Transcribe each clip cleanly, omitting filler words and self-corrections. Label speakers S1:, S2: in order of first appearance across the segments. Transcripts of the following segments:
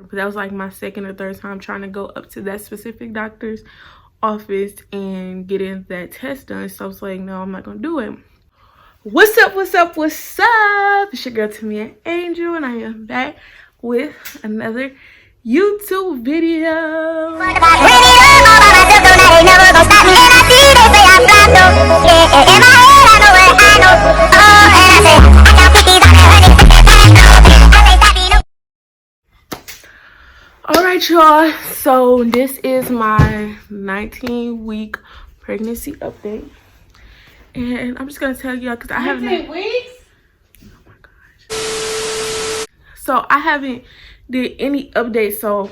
S1: but that was like my second or third time trying to go up to that specific doctor's office and getting that test done. So I was like, no, I'm not gonna do it. What's up, what's up, what's up? It's your girl Tamia Angel, and I am back with another YouTube video. All right, y'all, so this is my 19-week pregnancy update, and I'm just gonna tell y'all because I haven't
S2: 19 weeks.
S1: Oh my gosh. So I haven't did any updates, so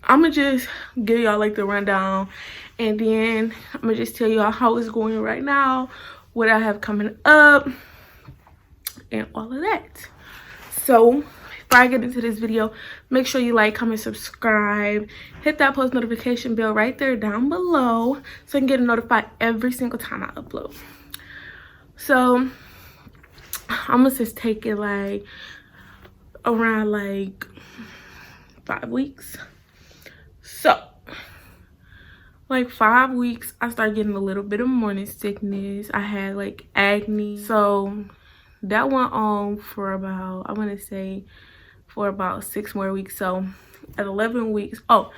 S1: I'm gonna just give y'all like the rundown, and then I'm gonna just tell y'all how it's going right now, what I have coming up, and all of that. So before I get into this video, make sure you like, comment, subscribe, hit that post notification bell right there down below so I can get notified every single time I upload. So I'm gonna just take it like around like 5 weeks. So like 5 weeks, I started getting a little bit of morning sickness. I had like acne, so that went on for about, I want to say for about 6 more weeks. So at 11 weeks, oh,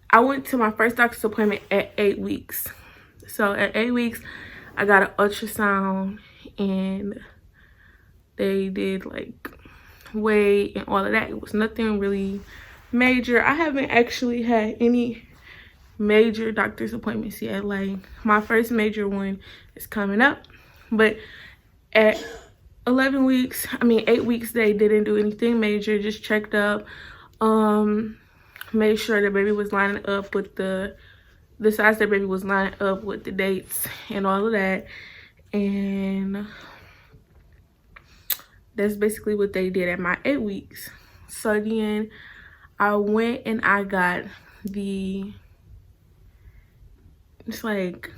S1: I went to my first doctor's appointment at 8 weeks. So at 8 weeks, I got an ultrasound, and they did like weight and all of that. It was nothing really major. I haven't actually had any major doctor's appointments yet. Like my first major one is coming up, but at 11 weeks, I mean 8 weeks, they didn't do anything major. Just checked up, made sure the baby was lining up with the size the baby was lining up with the dates and all of that, and that's basically what they did at my 8 weeks. So then I went and I got it's like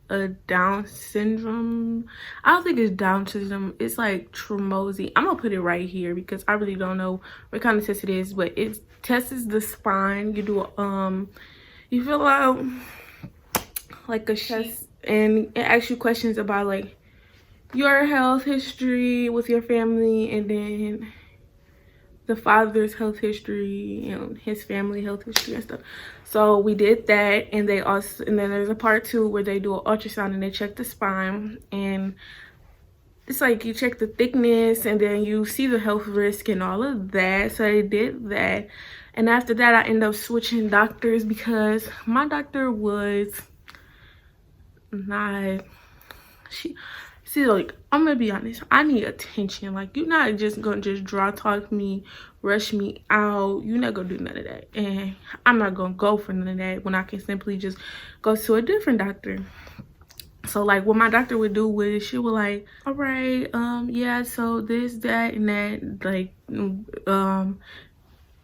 S1: a Down syndrome. I don't think it's Down syndrome. It's like Tremosi. I'm gonna put it right here because I really don't know what kind of test it is, but it tests the spine. You do you fill out like a test, and it asks you questions about like your health history with your family, and then the father's health history and his family health history and stuff. So we did that, and then there's a part 2 where they do an ultrasound and they check the spine, and it's like you check the thickness and then you see the health risk and all of that. So they did that, and after that I ended up switching doctors because my doctor was not, see, like, I'm gonna be honest, I need attention. Like, you're not just gonna just draw talk me, rush me out. You're not gonna do none of that, and I'm not gonna go for none of that when I can simply just go to a different doctor. So like what my doctor would do was she would like, all right, yeah, so this, that, and that, like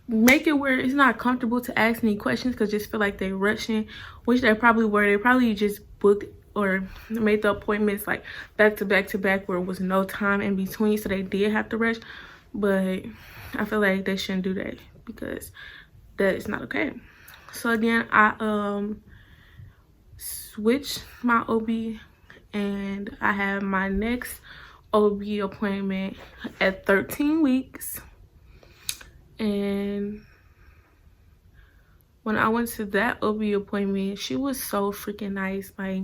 S1: make it where it's not comfortable to ask any questions because just feel like they're rushing, which they probably were. They probably just booked or made the appointments like back to back to back where it was no time in between, so they did have to rush. But I feel like they shouldn't do that because that is not okay. So again, I switched my OB, and I have my next OB appointment at 13 weeks. And when I went to that OB appointment, she was so freaking nice. Like,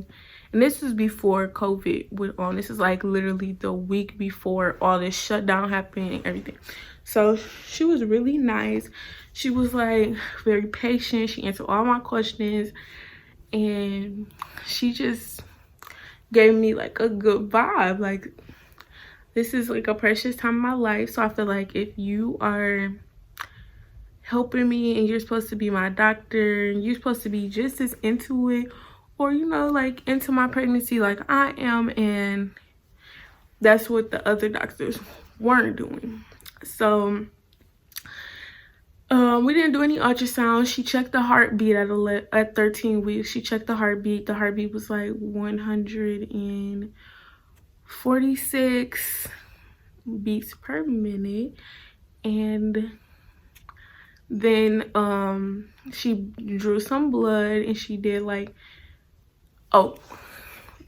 S1: and this was before COVID went on. This is like literally the week before all this shutdown happened and everything. So she was really nice. She was like very patient. She answered all my questions, and she just gave me like a good vibe. Like, this is like a precious time in my life. So I feel like if you are helping me and you're supposed to be my doctor and you're supposed to be just as into it, or you know, like into my pregnancy like I am, and that's what the other doctors weren't doing. So we didn't do any ultrasound. She checked the heartbeat at 13 weeks. She checked the heartbeat. The heartbeat was like 146 beats per minute, and Then she drew some blood and she did like, oh,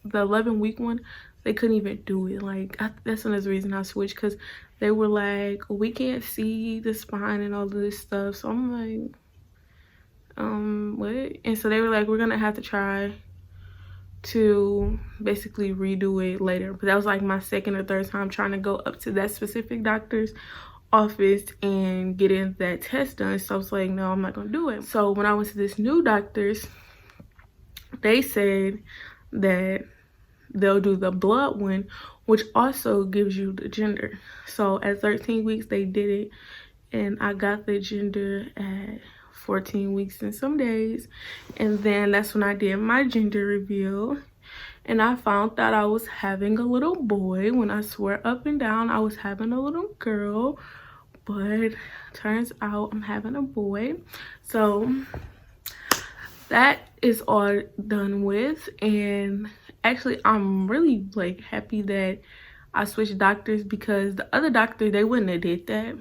S1: the 11-week one, they couldn't even do it. Like that's another reason I switched, because they were like, we can't see the spine and all of this stuff. So I'm like, what? And so they were like, we're gonna have to try to basically redo it later. But that was like my second or third time trying to go up to that specific doctor's office and getting that test done. So I was like, no, I'm not gonna do it. So when I went to this new doctor's, they said that they'll do the blood one, which also gives you the gender. So at 13 weeks they did it, and I got the gender at 14 weeks and some days. And then that's when I did my gender reveal, and I found out I was having a little boy when I swear up and down I was having a little girl. But turns out I'm having a boy. So that is all done with. And actually I'm really like happy that I switched doctors, because the other doctor, they wouldn't have did that,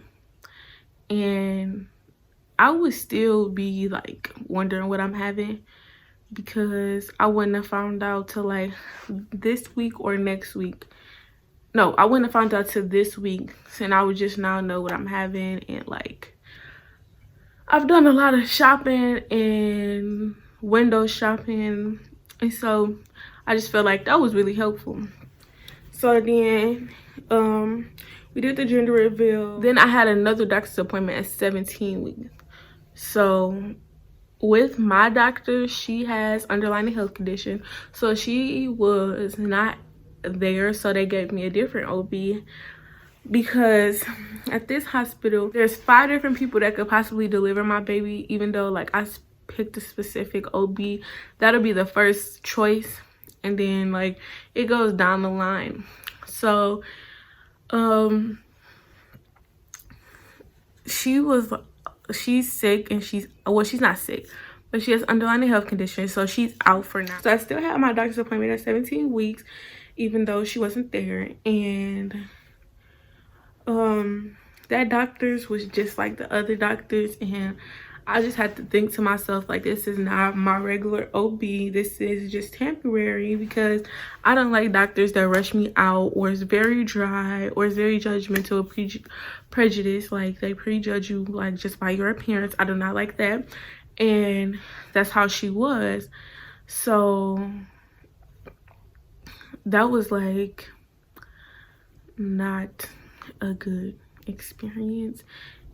S1: and I would still be like wondering what I'm having, because I wouldn't have found out till like this week or next week. No, I wouldn't have found out till this week, and I would just now know what I'm having. And like, I've done a lot of shopping and window shopping, and so I just felt like that was really helpful. So then we did the gender reveal. Then I had another doctor's appointment at 17 weeks. So with my doctor, she has underlying health condition, so she was not there, so they gave me a different OB, because at this hospital there's 5 different people that could possibly deliver my baby. Even though like I picked a specific OB, that'll be the first choice, and then like it goes down the line. So she's sick, and she's not sick, but she has underlying health conditions, so she's out for now. So I still have my doctor's appointment at 17 weeks, even though she wasn't there. And that doctor's was just like the other doctors, and I just had to think to myself, like, this is not my regular OB. This is just temporary, because I don't like doctors that rush me out, or is very dry, or is very judgmental, prejudice. Like, they prejudge you, like, just by your appearance. I do not like that. And that's how she was. So that was, like, not a good experience.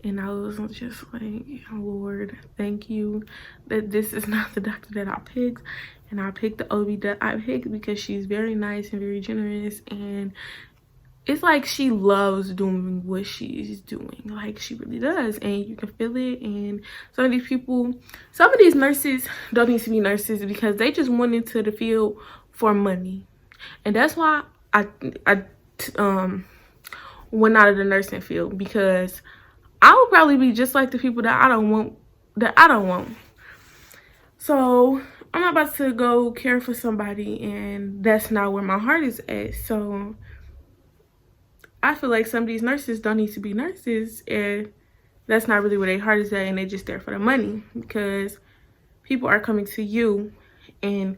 S1: And I was just like, Lord, thank you that this is not the doctor that I picked. And I picked the OB that I picked because she's very nice and very generous. And it's like she loves doing what she's doing. Like, she really does. And you can feel it. And some of these nurses don't need to be nurses, because they just went into the field for money. And that's why I went out of the nursing field, because I would probably be just like the people that I don't want. So I'm about to go care for somebody, and that's not where my heart is at. So I feel like some of these nurses don't need to be nurses, and that's not really where their heart is at, and they're just there for the money, because people are coming to you and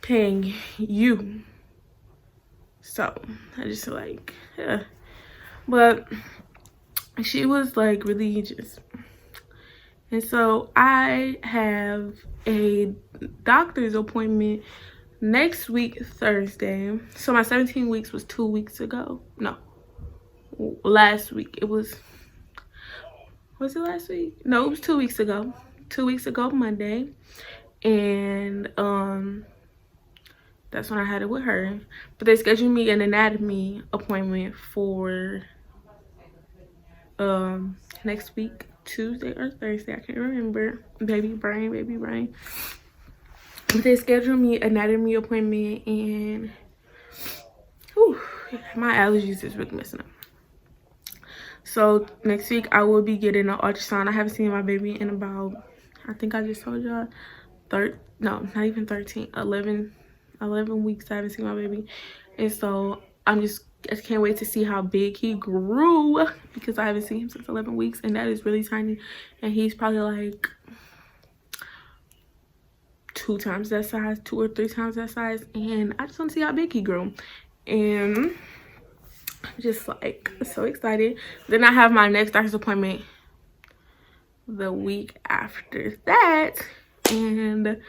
S1: paying you. So I just like, yeah. But she was like really just, and so I have a doctor's appointment next week, Thursday. So my 17 weeks was 2 weeks ago. No, last week. Was it last week? No, it was 2 weeks ago. 2 weeks ago, Monday. And that's when I had it with her. But they scheduled me an anatomy appointment for next week, Tuesday or Thursday, I can't remember. Baby brain. But they scheduled me anatomy appointment, and whew, my allergies is really messing up. So next week I will be getting an ultrasound. I haven't seen my baby in about, I think I just told y'all, no, not even 13, 11 weeks I haven't seen my baby. And so I'm just I can't wait to see how big he grew, because I haven't seen him since 11 weeks, and that is really tiny. And he's probably like 2 times that size, 2 or 3 times that size. And I just want to see how big he grew. And I'm just like so excited. Then I have my next doctor's appointment the week after that, and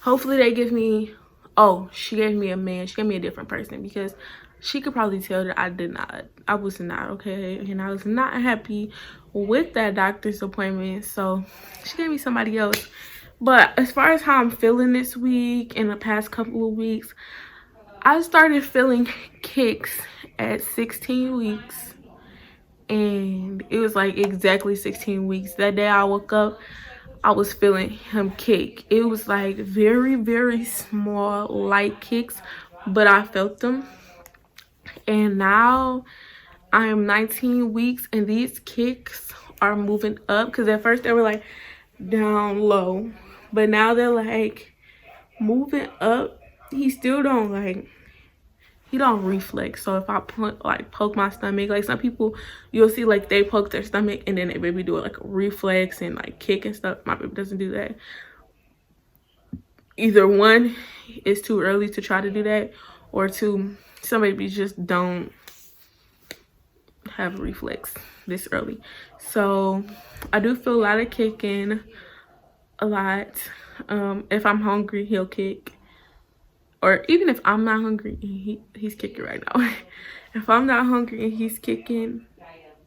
S1: hopefully they give me, oh, she gave me a man, she gave me a different person, because she could probably tell that I was not okay, and I was not happy with that doctor's appointment, so she gave me somebody else. But as far as how I'm feeling this week and the past couple of weeks, I started feeling kicks at 16 weeks, and it was like exactly 16 weeks. That day I woke up, I was feeling him kick. It was like very, very small, light kicks, but I felt them. And now I'm 19 weeks, and these kicks are moving up, because at first they were like down low, but now they're like moving up. He still don't like, he don't reflex. So if I poke my stomach, like some people you'll see like they poke their stomach and then they maybe do it like a reflex and like kick and stuff. My baby doesn't do that. Either one, it's too early to try to do that, or two, some babies just don't have a reflex this early. So I do feel a lot of kicking, a lot. If I'm hungry, he'll kick. Or even if I'm not hungry and he's kicking right now. If I'm not hungry and he's kicking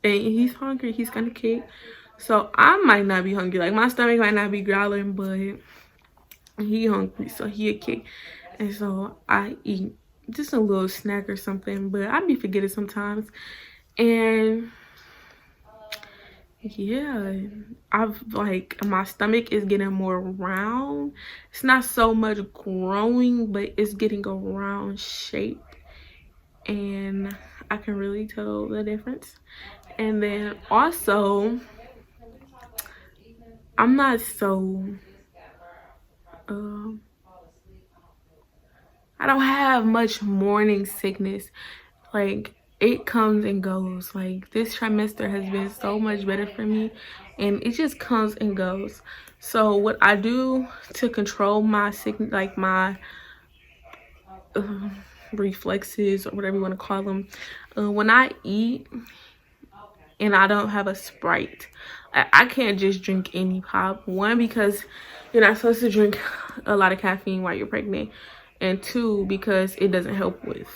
S1: and he's hungry, he's gonna kick. So I might not be hungry. Like my stomach might not be growling, but he hungry, so he'll kick. And so I eat just a little snack or something, but I be forgetting sometimes. And yeah, I've like, my stomach is getting more round. It's not so much growing, but it's getting a round shape, and I can really tell the difference. And then also, I'm not so I don't have much morning sickness. Like, it comes and goes. Like, this trimester has been so much better for me, and it just comes and goes. So what I do to control my sickness, like my reflexes or whatever you want to call them, when I eat and I don't have a Sprite, I can't just drink any pop. One, because you're not supposed to drink a lot of caffeine while you're pregnant, and two, because it doesn't help with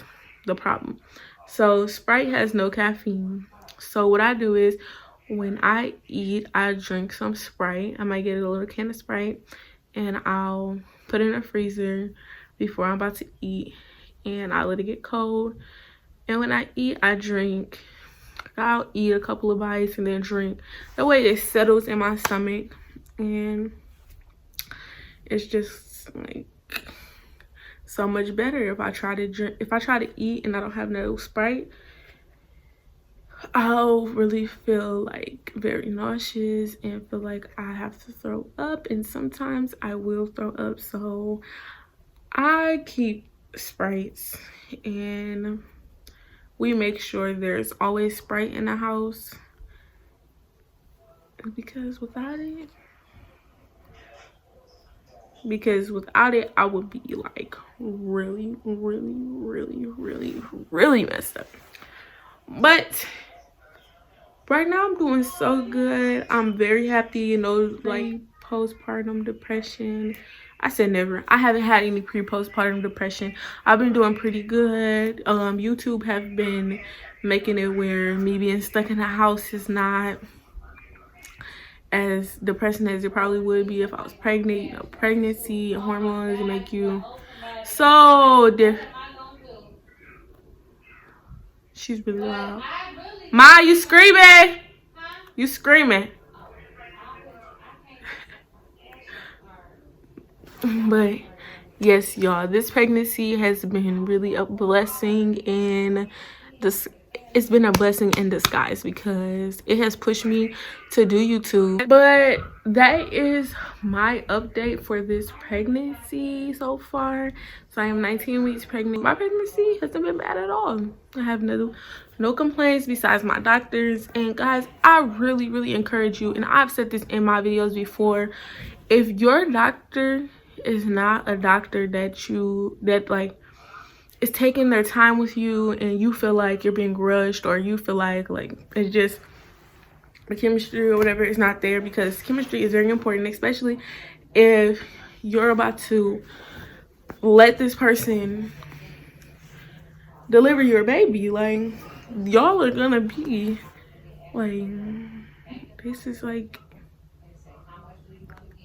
S1: the problem. So Sprite has no caffeine. So what I do is, when I eat, I drink some Sprite. I might get a little can of Sprite, and I'll put it in the freezer before I'm about to eat, and I let it get cold. And when I eat, I drink. I'll eat a couple of bites and then drink. That way it settles in my stomach, and it's just like so much better. If I try to eat and I don't have no Sprite, I'll really feel like very nauseous and feel like I have to throw up, and sometimes I will throw up. So I keep Sprites, and we make sure there's always Sprite in the house, because without it I would be like really messed up. But right now I'm doing so good. I'm very happy, you know, like postpartum depression. I said never. I haven't had any pre-postpartum depression. I've been doing pretty good. YouTube have been making it where me being stuck in the house is not as depressing as it probably would be if I was pregnant. You know, pregnancy, hormones make you so different. She's really loud. Ma, you screaming? You screaming? But yes, y'all, this pregnancy has been really a blessing, and this it's been a blessing in disguise because it has pushed me to do YouTube. But that is my update for this pregnancy so far. So I am 19 weeks pregnant. My pregnancy hasn't been bad at all. I have no complaints besides my doctors. And guys, I really encourage you, and I've said this in my videos before, if your doctor is not a doctor that like is taking their time with you, and you feel like you're being rushed, or you feel like it's just the chemistry or whatever is not there, because chemistry is very important, especially if you're about to let this person deliver your baby. Like, y'all are gonna be like, this is like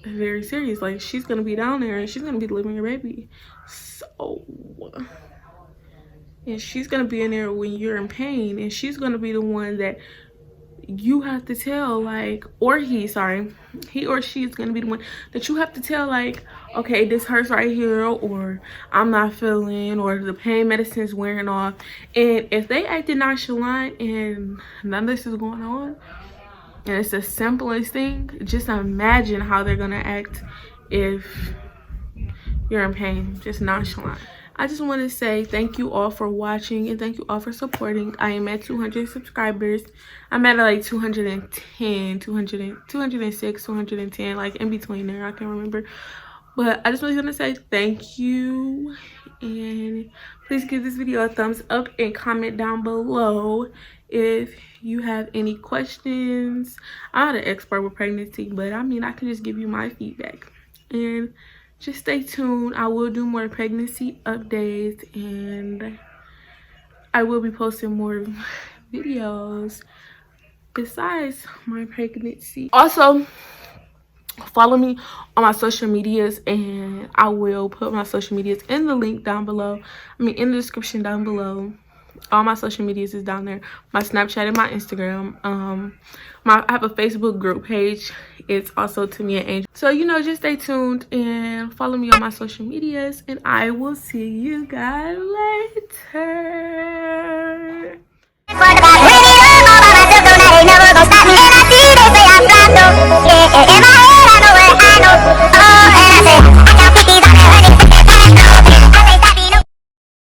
S1: very serious. Like, she's gonna be down there and she's gonna be delivering your baby, so, and she's gonna be in there when you're in pain, and she's gonna be the one that you have to tell, like, or he or she is gonna be the one that you have to tell, like, okay, this hurts right here, or I'm not feeling, or the pain medicine is wearing off. And if they acted nonchalant and none of this is going on, and it's the simplest thing, just imagine how they're gonna act if you're in pain, just nonchalant. I just want to say thank you all for watching, and thank you all for supporting. I am at 200 subscribers. I'm at like 210, 206, 210, like in between there. I can't remember. But I just really want to say thank you. And please give this video a thumbs up and comment down below if you have any questions. I'm not an expert with pregnancy, but I mean, I can just give you my feedback. And just stay tuned. I will do more pregnancy updates, and I will be posting more videos besides my pregnancy. Also, follow me on my social medias, and I will put my social medias in the link down below. I mean, in the description down below. All my social medias is down there. My Snapchat and my Instagram. I have a Facebook group page. It's also Tamia Angel. So, you know, just stay tuned and follow me on my social medias, and I will see you guys later.